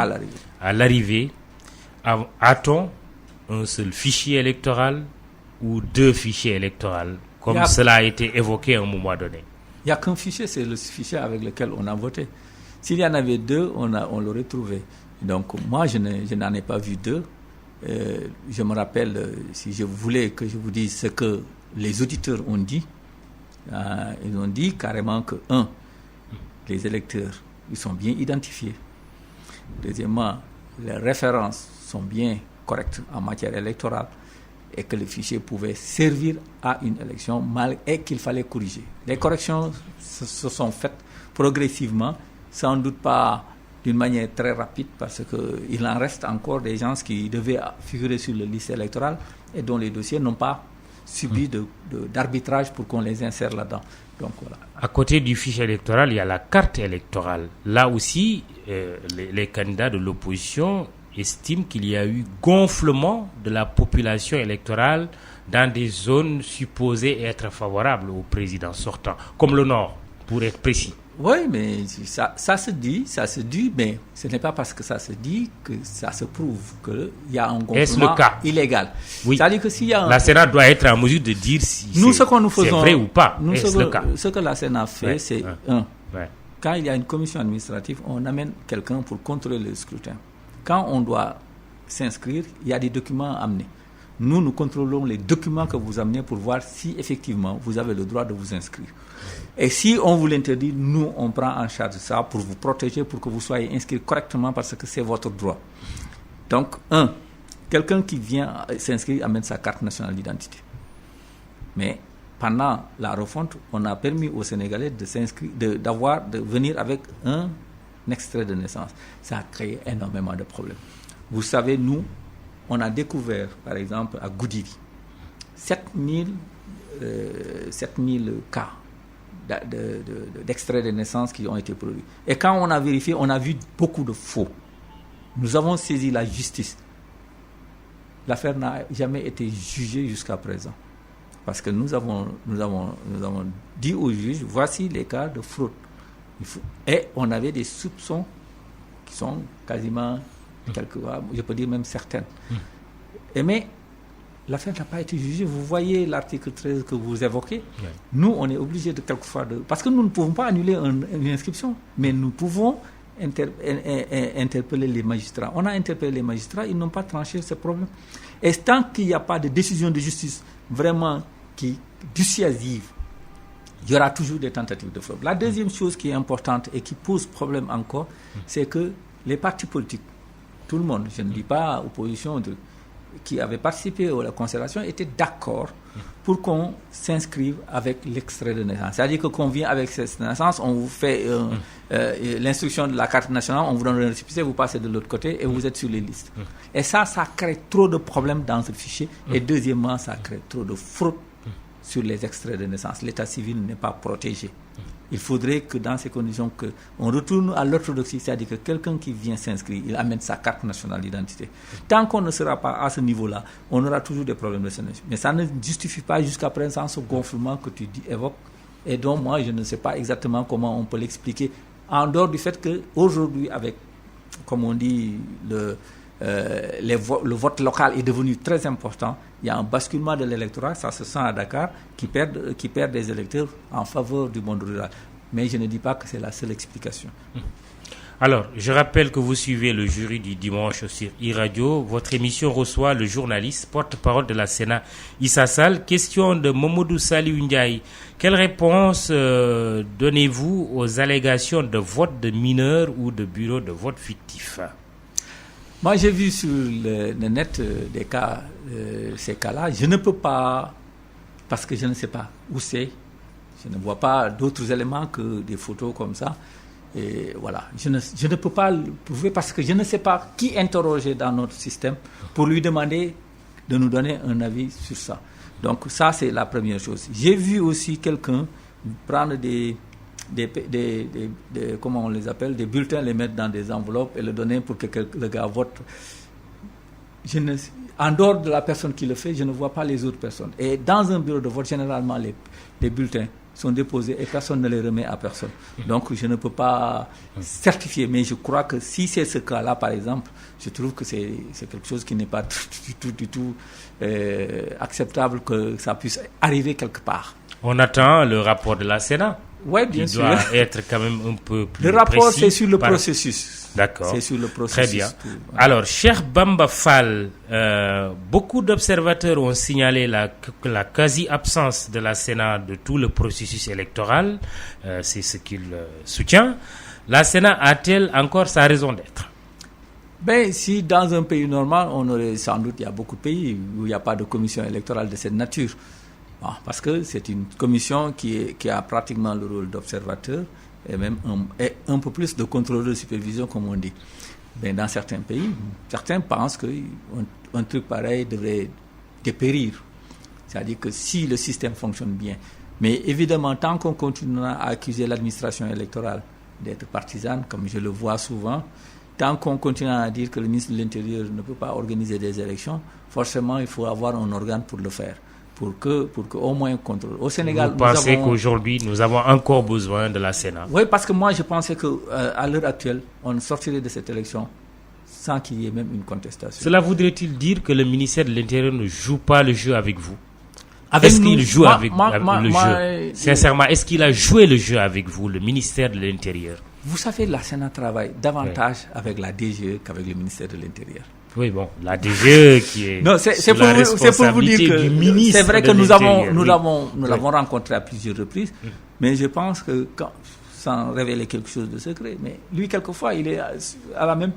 a-t-on un seul fichier électoral ou deux fichiers électoraux, comme cela a été évoqué à un moment donné? Il n'y a qu'un fichier, c'est le fichier avec lequel on a voté. S'il y en avait deux, on l'aurait trouvé. Donc moi, je n'en ai pas vu deux. Je me rappelle, si je voulais que je vous dise ce que les auditeurs ont dit, ils ont dit carrément que, les électeurs, ils sont bien identifiés. Deuxièmement, les références sont bien correctes en matière électorale et que le fichier pouvait servir à une élection et qu'il fallait corriger. Les corrections se sont faites progressivement, sans doute pas d'une manière très rapide parce qu'il en reste encore des gens qui devaient figurer sur la liste électorale et dont les dossiers n'ont pas subi d'arbitrage pour qu'on les insère là-dedans. Donc, voilà. À côté du fichier électoral, il y a la carte électorale. Là aussi, les candidats de l'opposition estiment qu'il y a eu gonflement de la population électorale dans des zones supposées être favorables au président sortant, comme le Nord, pour être précis. Oui, mais ça se dit, mais ce n'est pas parce que ça se dit que ça se prouve qu'il y a un gonflement illégal. Oui. C'est-à-dire que s'il y a la Sénat doit être en mesure de dire si c'est vrai ou pas. Ce que la Sénat fait, c'est quand il y a une commission administrative, on amène quelqu'un pour contrôler le scrutin. Quand on doit s'inscrire, il y a des documents à amener. Nous contrôlons les documents que vous amenez pour voir si effectivement vous avez le droit de vous inscrire. Et si on vous l'interdit, nous, on prend en charge ça pour vous protéger, pour que vous soyez inscrit correctement parce que c'est votre droit. Donc, quelqu'un qui vient s'inscrire amène sa carte nationale d'identité. Mais pendant la refonte, on a permis aux Sénégalais de s'inscrire, de venir avec un extrait de naissance. Ça a créé énormément de problèmes. Vous savez, nous, on a découvert, par exemple, à Goudiri, 7000 cas d'extraits de naissance qui ont été produits. Et quand on a vérifié, on a vu beaucoup de faux. Nous avons saisi la justice. L'affaire n'a jamais été jugée jusqu'à présent. Parce que nous avons dit au juge, voici les cas de fraude. Et on avait des soupçons qui sont quasiment, je peux dire même certaines. Mais l'affaire n'a pas été jugée. Vous voyez l'article 13 que vous évoquez. Oui. Nous, on est obligé de quelquefois parce que nous ne pouvons pas annuler une inscription, mais nous pouvons interpeller les magistrats. On a interpellé les magistrats, ils n'ont pas tranché ce problème. Et tant qu'il n'y a pas de décision de justice vraiment dissuasive, il y aura toujours des tentatives de fraude. La deuxième chose qui est importante et qui pose problème encore, c'est que les partis politiques, tout le monde, je ne dis pas opposition, qui avaient participé à la concertation étaient d'accord pour qu'on s'inscrive avec l'extrait de naissance. C'est-à-dire que qu'on vient avec cette naissance, on vous fait l'instruction de la carte nationale, on vous donne le récépissé, vous passez de l'autre côté et vous êtes sur les listes. Et ça crée trop de problèmes dans ce fichier. Et deuxièmement, ça crée trop de fraude sur les extraits de naissance. L'état civil n'est pas protégé. Il faudrait que dans ces conditions, on retourne à l'orthodoxie, c'est-à-dire que quelqu'un qui vient s'inscrire, il amène sa carte nationale d'identité. Tant qu'on ne sera pas à ce niveau-là, on aura toujours des problèmes de sélection. Mais ça ne justifie pas jusqu'à présent ce gonflement que tu évoques, et donc moi, je ne sais pas exactement comment on peut l'expliquer, en dehors du fait qu'aujourd'hui, avec, comme on dit, le vote local est devenu très important. Il y a un basculement de l'électorat, ça se sent à Dakar, qui perd des électeurs en faveur du monde rural. Mais je ne dis pas que c'est la seule explication. Alors, je rappelle que vous suivez le jury du dimanche sur e-radio. Votre émission reçoit le journaliste, porte-parole de la Sénat, Issa Sall. Question de Mamadou Saliou Ndiaye. Quelle réponse donnez-vous aux allégations de vote de mineurs ou de bureaux de vote fictifs? Moi, j'ai vu sur le net des cas, ces cas-là. Je ne peux pas, parce que je ne sais pas où c'est. Je ne vois pas d'autres éléments que des photos comme ça. Et voilà, je ne peux pas le prouver parce que je ne sais pas qui interroger dans notre système pour lui demander de nous donner un avis sur ça. Donc ça, c'est la première chose. J'ai vu aussi quelqu'un prendre des comment on les appelle, des bulletins, les mettre dans des enveloppes et le donner pour que le gars vote. En dehors de la personne qui le fait, je ne vois pas les autres personnes. Et dans un bureau de vote, généralement, les bulletins sont déposés et personne ne les remet à personne. Donc, je ne peux pas certifier, mais je crois que si c'est ce cas-là, par exemple, je trouve que c'est quelque chose qui n'est pas du tout acceptable que ça puisse arriver quelque part. On attend le rapport de la Sénat. Oui, bien sûr. Il doit être quand même un peu plus précis. Le rapport, c'est sur le processus. D'accord. C'est sur le processus. Très bien. Alors, cher Bamba Fall, beaucoup d'observateurs ont signalé la quasi-absence de la Sénat de tout le processus électoral. C'est ce qu'il soutient. La Sénat a-t-elle encore sa raison d'être? Ben, si dans un pays normal, on aurait sans doute, il y a beaucoup de pays où il n'y a pas de commission électorale de cette nature. Parce que c'est une commission qui a pratiquement le rôle d'observateur et même un peu plus de contrôleur de supervision, comme on dit. Mais dans certains pays, certains pensent qu'un truc pareil devrait dépérir. C'est-à-dire que si le système fonctionne bien. Mais évidemment, tant qu'on continuera à accuser l'administration électorale d'être partisane, comme je le vois souvent, tant qu'on continuera à dire que le ministre de l'Intérieur ne peut pas organiser des élections, forcément, il faut avoir un organe pour le faire. Pour que au moins contrôle. Au Sénégal, vous pensez qu'aujourd'hui, nous avons encore besoin de la Sénat? Oui, parce que moi, je pensais qu'à l'heure actuelle, on sortirait de cette élection sans qu'il y ait même une contestation. Cela voudrait-il dire que le ministère de l'Intérieur ne joue pas le jeu avec vous? Est-ce qu'il joue avec le jeu? Sincèrement, est-ce qu'il a joué le jeu avec vous, le ministère de l'Intérieur? Vous savez, la Sénat travaille davantage avec la DGE qu'avec le ministère de l'Intérieur. Oui, bon, la DGE qui est c'est pour vous dire que du ministre. C'est vrai que nous l'avons rencontré à plusieurs reprises, mais je pense que sans révéler quelque chose de secret, mais lui quelquefois il est à la même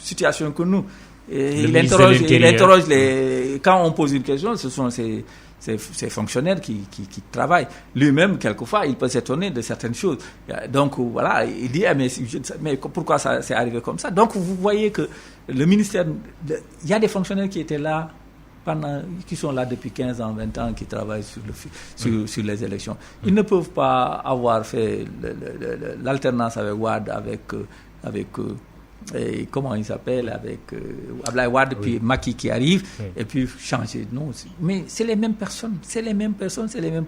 situation que nous. Et il interroge quand on pose une question, ce sont ces fonctionnaires qui travaillent. Lui-même, quelquefois, il peut s'étonner de certaines choses. Donc, voilà, il dit, mais pourquoi ça s'est arrivé comme ça? Donc, vous voyez que le ministère, il y a des fonctionnaires qui étaient là, qui sont là depuis 15 ans, 20 ans, qui travaillent sur les élections. Ils ne peuvent pas avoir fait l'alternance avec Wade, avec et comment il s'appelle, avec Ablaye Wade, puis Macky qui arrive, et puis changer. Non, mais c'est les mêmes personnes, c'est les mêmes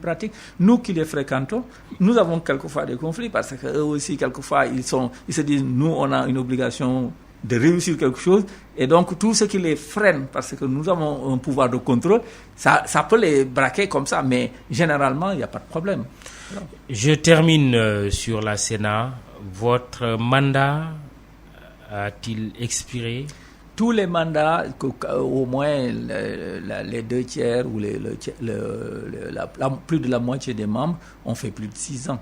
pratiques. Nous qui les fréquentons, nous avons quelquefois des conflits, parce qu'eux aussi, quelquefois, ils se disent, nous, on a une obligation de réussir quelque chose, et donc tout ce qui les freine, parce que nous avons un pouvoir de contrôle, ça peut les braquer comme ça, mais généralement, il n'y a pas de problème. Alors, je termine sur la Sénat. Votre mandat a-t-il expiré? Tous les mandats, au moins les 2 tiers ou plus de la moitié des membres ont fait plus de 6 ans.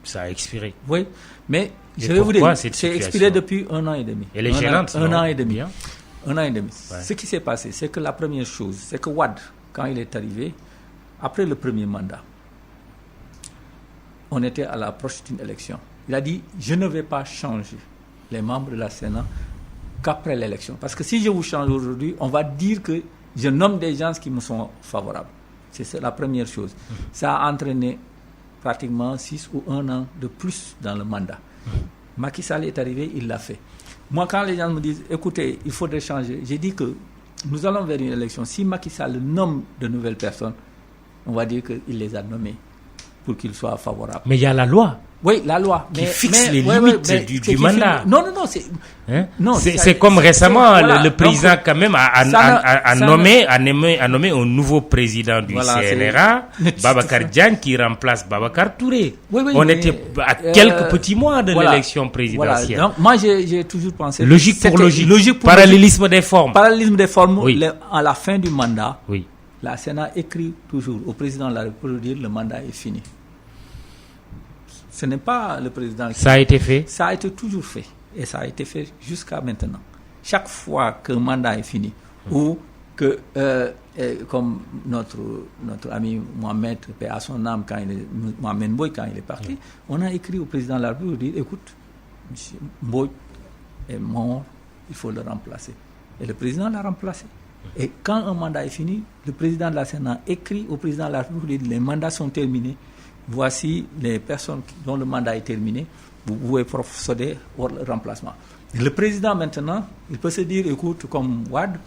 Ça a expiré. Oui, mais je vais vous dire, c'est expiré depuis 1 an et demi. Elle est gênante, un an et demi. Bien. 1 an et demi. Ouais. Ce qui s'est passé, c'est que la première chose, c'est que Wade, quand il est arrivé, après le premier mandat, on était à l'approche d'une élection. Il a dit, je ne vais pas changer les membres de la Sénat qu'après l'élection. Parce que si je vous change aujourd'hui, on va dire que je nomme des gens qui me sont favorables. C'est la première chose. Ça a entraîné pratiquement 6 ou 1 an de plus dans le mandat. Macky Sall est arrivé, il l'a fait. Moi, quand les gens me disent, écoutez, il faudrait changer, j'ai dit que nous allons vers une élection. Si Macky Sall nomme de nouvelles personnes, on va dire qu'il les a nommées pour qu'ils soient favorables. Mais il y a la loi. Oui, la loi. Qui fixe les limites du mandat. Non, c'est comme récemment, le président quand même a nommé un nouveau président du CNRA, Babacar Diagne, qui remplace Babacar Touré. On était à quelques petits mois de l'élection présidentielle. Donc, moi, j'ai toujours pensé... Logique pour logique. Parallélisme des formes. Parallélisme des formes. Oui. À la fin du mandat, oui. La Sénat écrit toujours au président de la République pour dire le mandat est fini. Ce n'est pas le président qui... Ça a été fait? Ça a été toujours fait. Et ça a été fait jusqu'à maintenant. Chaque fois qu'un mandat est fini, ou que, comme notre ami Mohamed, paix à son âme, Mohamed Mboye, quand il est parti, on a écrit au président de la République pour dire, écoute, M. Mboye est mort, il faut le remplacer. Et le président l'a remplacé. Et quand un mandat est fini, le président de la Sénat écrit au président de la République, les mandats sont terminés, voici les personnes dont le mandat est terminé, vous pouvez procéder au remplacement. Le président maintenant, il peut se dire, écoute, comme Wade,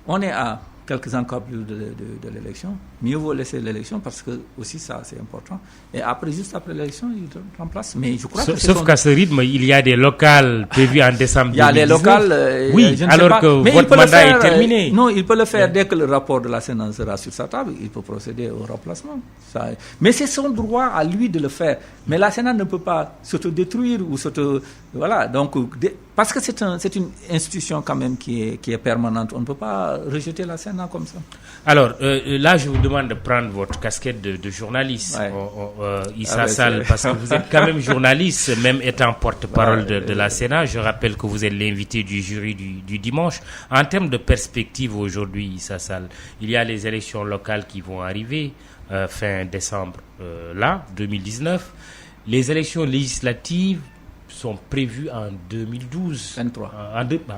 on est à quelques encablures de l'élection, mieux vaut laisser l'élection parce que aussi ça c'est important. Et après, juste après l'élection, il remplace. Mais je crois sauf qu'à ce rythme, il y a des locales prévues en décembre 2019. Il y a les locales. Oui, alors que votre mandat est terminé. Non, il peut le faire dès que le rapport de la Sénat sera sur sa table. Il peut procéder au remplacement. Mais c'est son droit à lui de le faire. Mais la Sénat ne peut pas s'autodétruire ou voilà. Donc, parce que c'est une institution quand même qui est permanente. On ne peut pas rejeter la Sénat comme ça. Alors, là, je vous demande de prendre votre casquette de journaliste, Issa Sall, parce que vous êtes quand même journaliste, même étant porte-parole de la Sénat. Je rappelle que vous êtes l'invité du jury du dimanche. En termes de perspective aujourd'hui, Issa Sall, il y a les élections locales qui vont arriver fin décembre, 2019. Les élections législatives sont prévues en 2012. 23.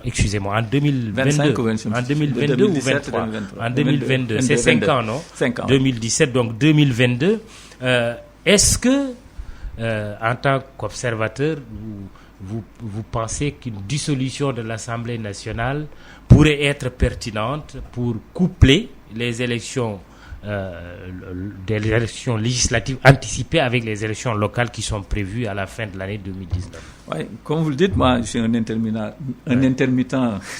Excusez-moi, en 2022. En 2022 ou 23. En 2022. C'est 5 ans, non? 5 ans. 2017, donc 2022. Est-ce que, en tant qu'observateur, vous pensez qu'une dissolution de l'Assemblée nationale pourrait être pertinente pour coupler les élections des élections législatives anticipées avec les élections locales qui sont prévues à la fin de l'année 2019. Oui, comme vous le dites, moi je suis un intermittent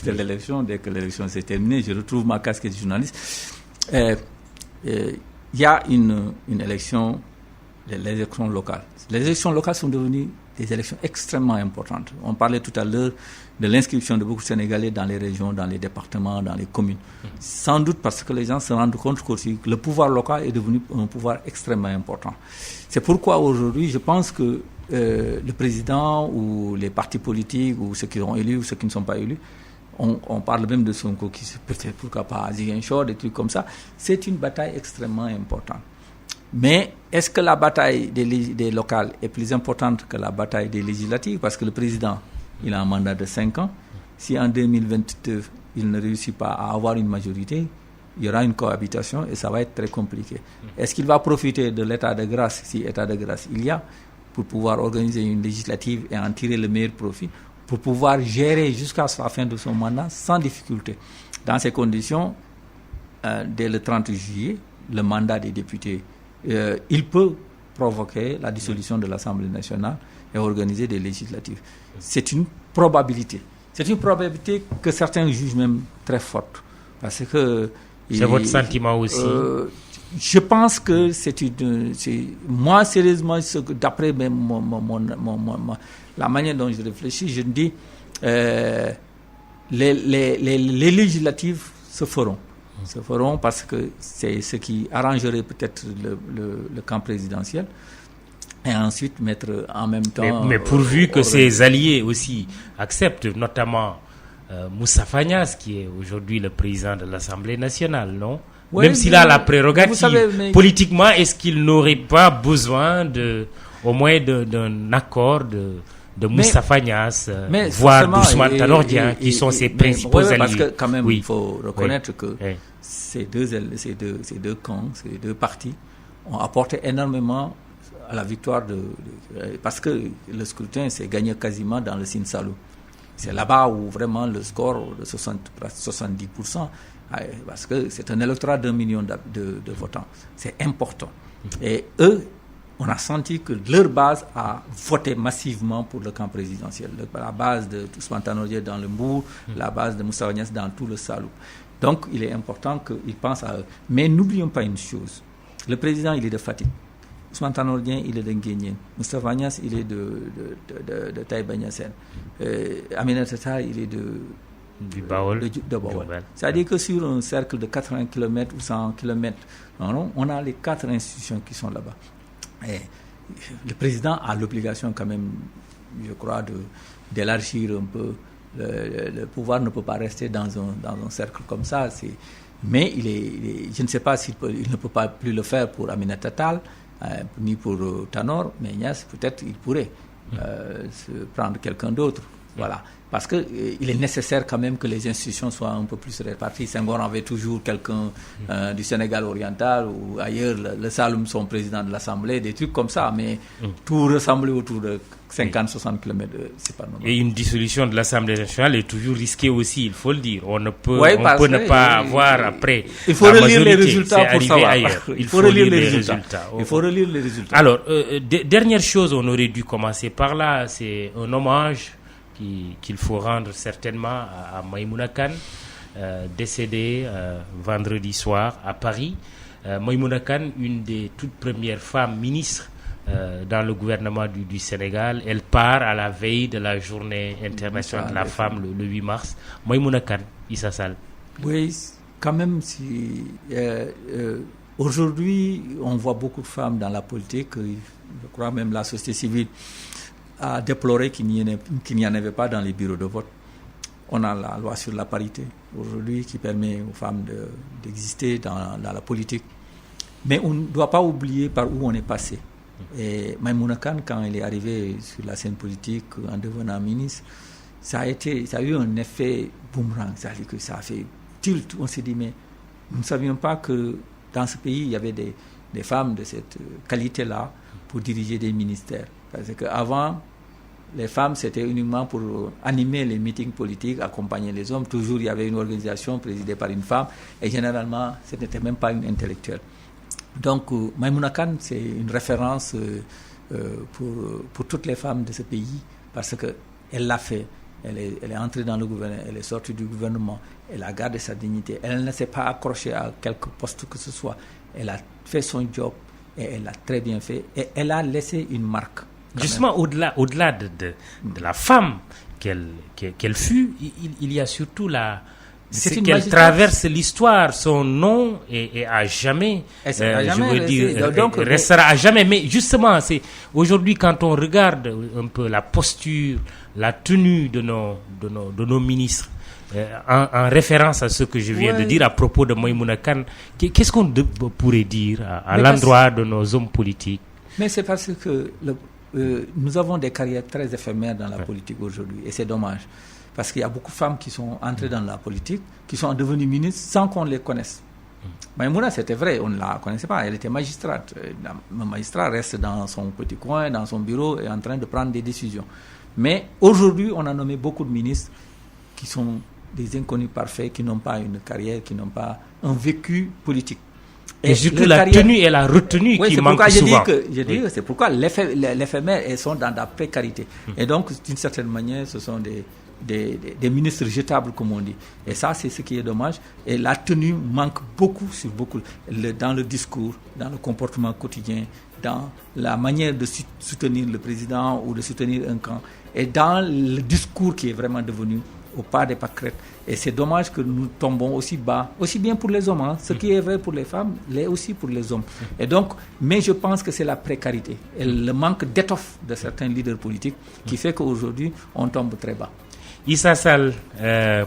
de l'élection. Dès que l'élection s'est terminée, je retrouve ma casquette de journaliste. Il y a une élection, les élections locales. Les élections locales sont devenues des élections extrêmement importantes. On parlait tout à l'heure de l'inscription de beaucoup de Sénégalais dans les régions, dans les départements, dans les communes. Sans doute parce que les gens se rendent compte que le pouvoir local est devenu un pouvoir extrêmement important. C'est pourquoi aujourd'hui, je pense que le président ou les partis politiques ou ceux qui sont élus ou ceux qui ne sont pas élus, on parle même de Sonko qui peut-être pourquoi pas Ziguinchor, des trucs comme ça. C'est une bataille extrêmement importante. Mais est-ce que la bataille des locales est plus importante que la bataille des législatives? Parce que le président, il a un mandat de 5 ans. Si en 2022, il ne réussit pas à avoir une majorité, il y aura une cohabitation et ça va être très compliqué. Est-ce qu'il va profiter de l'état de grâce, si état de grâce il y a, pour pouvoir organiser une législative et en tirer le meilleur profit, pour pouvoir gérer jusqu'à la fin de son mandat sans difficulté? Dans ces conditions, dès le 30 juillet, le mandat des députés, il peut provoquer la dissolution de l'Assemblée nationale et organiser des législatives. C'est une probabilité. C'est une probabilité que certains jugent même très forte. Parce que... C'est votre sentiment aussi? Je pense que moi, sérieusement, d'après la manière dont je réfléchis, je me dis les législatives se feront. Parce que c'est ce qui arrangerait peut-être le camp présidentiel et ensuite mettre en même temps... Mais pourvu que ses alliés aussi acceptent, notamment Moustapha Niasse, qui est aujourd'hui le président de l'Assemblée nationale, non? Oui, même s'il a la prérogative. Politiquement, est-ce qu'il n'aurait pas besoin au moins d'un accord de Moustapha Niasse, voire d'Ousmane Tanor Dieng, qui sont ses principaux alliés? Parce que quand même, il faut reconnaître que ces deux camps, ces deux partis ont apporté énormément à la victoire parce que le scrutin s'est gagné quasiment dans le Sine Saloum. C'est là-bas où vraiment le score de 70%, parce que c'est un électorat d'1 million de votants. C'est important. Et eux, on a senti que leur base a voté massivement pour le camp présidentiel. La base de Ousmane Tanor Dieng dans le Mbour, la base de Moustapha Niasse dans tout le Saloum. Donc, il est important qu'ils pensent à eux. Mais n'oublions pas une chose. Le président, il est de Fatick. Ousmane Tanor Dieng, il est de Nguéniène. Moustapha Niasse, il est de Taïba Niassène. Aminata Tall, il est du Baol. De Baol. C'est-à-dire que sur un cercle de 80 km ou 100 km, on a les 4 institutions qui sont là-bas. Et le président a l'obligation quand même, je crois, d'élargir un peu. Le pouvoir ne peut pas rester dans un cercle comme ça. Mais je ne sais pas s'il ne peut pas plus le faire pour Aminata Tall, ni pour Tanor, mais Niasse, peut-être il pourrait se prendre quelqu'un d'autre. Voilà. Parce qu'il est nécessaire quand même que les institutions soient un peu plus réparties. Senghor avait toujours quelqu'un du Sénégal oriental ou ailleurs, le Saloum, son président de l'Assemblée, des trucs comme ça, mais tout ressembler autour de 50-60 km, c'est pas normal. Et une dissolution de l'Assemblée nationale est toujours risquée aussi, il faut le dire. On peut ne pas avoir après. Il faut relire les résultats pour savoir. Il faut relire les résultats. Il faut relire les résultats. Alors, dernière chose, on aurait dû commencer par là, c'est un hommage qu'il faut rendre certainement à Maïmouna Kane, décédée vendredi soir à Paris. Maïmouna Kane, une des toutes premières femmes ministres dans le gouvernement du Sénégal. Elle part à la veille de la journée internationale de la femme, le 8 mars. Maïmouna Kane, Issa Sall. Oui, quand même, aujourd'hui, on voit beaucoup de femmes dans la politique. Je crois même la société civile a déploré qu'il n'y en avait pas dans les bureaux de vote. On a la loi sur la parité aujourd'hui qui permet aux femmes d'exister dans la politique. Mais on ne doit pas oublier par où on est passé. Et Maïmouna Kane, quand elle est arrivée sur la scène politique en devenant ministre, ça a eu un effet boomerang. C'est-à-dire que ça a fait tilt. On s'est dit, mais nous ne savions pas que dans ce pays, il y avait des femmes de cette qualité-là pour diriger des ministères. Parce qu'avant, les femmes, c'était uniquement pour animer les meetings politiques, accompagner les hommes. Toujours, il y avait une organisation présidée par une femme. Et généralement, ce n'était même pas une intellectuelle. Donc, Maïmouna Kane, c'est une référence pour toutes les femmes de ce pays. Parce qu'elle l'a fait. Elle est entrée dans le gouvernement, elle est sortie du gouvernement. Elle a gardé sa dignité. Elle ne s'est pas accrochée à quelque poste que ce soit. Elle a fait son job et elle l'a très bien fait. Et elle a laissé une marque. Justement, au-delà de la femme qu'elle fut, il y a surtout qu'elle traverse l'histoire. Son nom est à jamais, je veux dire, restera à jamais. Mais justement, c'est aujourd'hui quand on regarde un peu la posture, la tenue de nos ministres, en référence à ce que je viens de dire à propos de Maïmouna Kane, qu'est-ce qu'on pourrait dire à l'endroit de nos hommes politiques? Mais c'est parce que nous avons des carrières très éphémères dans la politique aujourd'hui, et c'est dommage. Parce qu'il y a beaucoup de femmes qui sont entrées dans la politique, qui sont devenues ministres sans qu'on les connaisse. Maïmouna, c'était vrai, on ne la connaissait pas, elle était magistrate. Le magistrat reste dans son petit coin, dans son bureau, et en train de prendre des décisions. Mais aujourd'hui, on a nommé beaucoup de ministres qui sont des inconnus parfaits, qui n'ont pas une carrière, qui n'ont pas un vécu politique. Et surtout la tenue et la retenue qui manquent souvent. C'est pourquoi l'éphémère, elles sont dans la précarité. Et donc, d'une certaine manière, ce sont des ministres jetables, comme on dit. Et ça, c'est ce qui est dommage. Et la tenue manque beaucoup dans le discours, dans le comportement quotidien, dans la manière de soutenir le président ou de soutenir un camp, et dans le discours qui est vraiment devenu au pas des pâquerettes. Et c'est dommage que nous tombons aussi bas, aussi bien pour les hommes. Ce qui est vrai pour les femmes, l'est aussi pour les hommes. Et donc, mais je pense que c'est la précarité et le manque d'étoffe de certains leaders politiques qui fait qu'aujourd'hui, on tombe très bas. Issa Sall,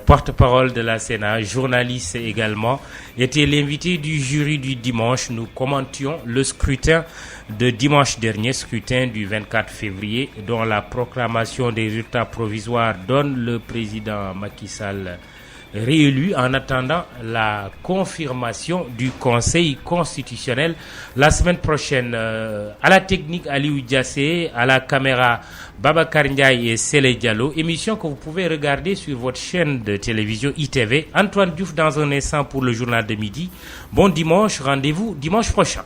porte-parole de la Sénat, journaliste également, était l'invité du jury du dimanche. Nous commentions le scrutin de dimanche dernier, scrutin du 24 février, dont la proclamation des résultats provisoires donne le président Macky Sall réélu en attendant la confirmation du Conseil constitutionnel la semaine prochaine. À la technique, Aliou Diassé, à la caméra, Babacar Ndiaye et Sele Diallo. Émission que vous pouvez regarder sur votre chaîne de télévision ITV. Antoine Diouf dans un instant pour le journal de midi. Bon dimanche, rendez-vous dimanche prochain.